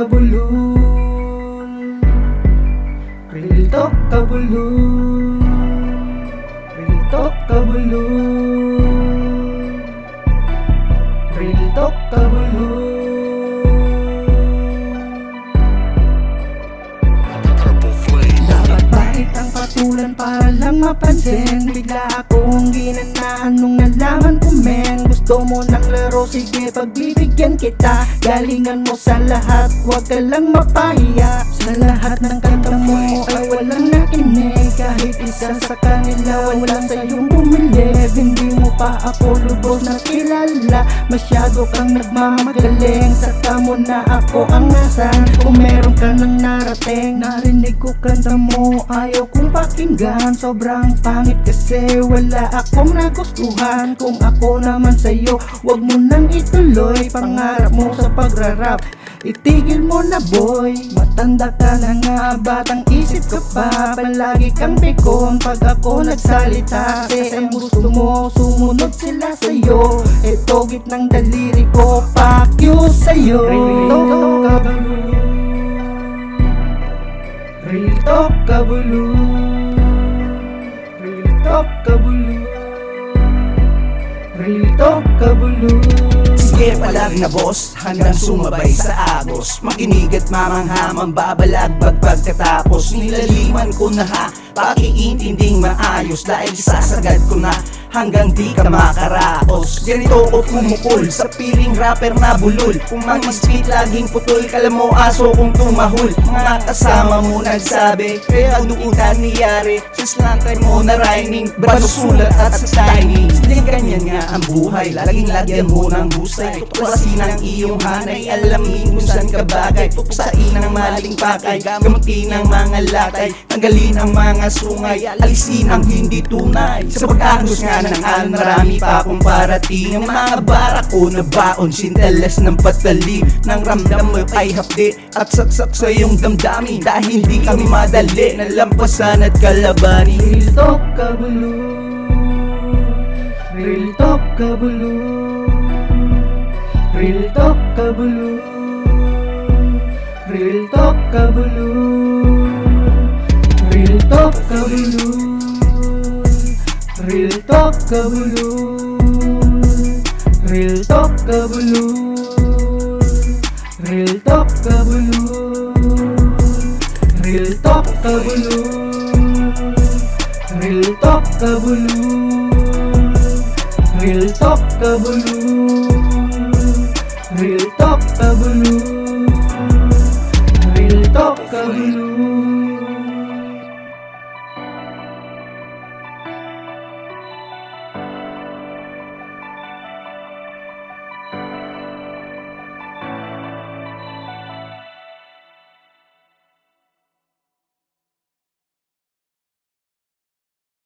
kabulun, real talk kabulun, real talk kabulun, real talk kabulun. Dapat bakit ang patulan para lang mapansin? Bigla akong ginanaan nung nalaman ko men. Gusto mo ng laro, sige pagbibigyan kita. Galingan mo sa lahat, huwag ka lang mapahiya. Sa lahat ng kanta mo ay walang nakinig. Kahit isa sa kanila walang sa'yong bumili. Hindi mo pa ako lubos na kilala. Masyado kang nagmamagaling. Saka mo na ako ang nasan. Kung meron ka nang narating, narinig ko kanta mo, ayaw kong pakinggan. Sobrang pangit kasi wala akong nagustuhan. Kung ako naman sa'yo, wag mo nang ituloy. Pangarap mo sa pagrarap, itigil mo na boy. Matanda ka na nga, batang isip ka pa. Palagi kang pikon pag ako nagsalita. Kasi ang gusto mo, sumunod sila sa'yo. Eto gitnang daliri ko, fuck you sa'yo. Real talk kabulun, real talk kabulun, real talk kabulun. Sige palag na boss, hanggang sumabay sa agos. Makinig at mamanghamang babalagbag pagkatapos. Nilaliman ko na ha, pakiintinding maayos. Dahil sasagad ko na hanggang di ka makaraos. Ganito ko kumukul sa piling rapper na bulol. Kung mag-speed laging putol, kala mo aso kong tumahol. Mga kasama mo nagsabi, kaya duutan niyari. Sa slantan mo na rhyming, baso sulat at sa timing. Hindi ganyan nga ang buhay, laging lagyan mo ng husay. Tuklasin ang iyong hanay, alamin kung saan ka bagay. Tuksain ang maling pakay, gamutin ang mga latay. Tanggalin ang mga sungay, alisin ang hindi tunay. Sa pag-agos nga ng alam, marami pa akong parating. Ang mga bara ko na baon, sintelas ng patalim. Nang ramdam mo ay hapdi at saksak sa iyong damdamin. Dahil hindi kami madali, nalampasan at kalabanin. Real talk kabulun, real talk kabulun, real talk kabulun, real talk kabulun, real talk kabulun, real talk kabulun, real talk kabulun, real talk kabulun, real talk kabulun, real talk kabulun, real talk kabulun, real talk kabulun.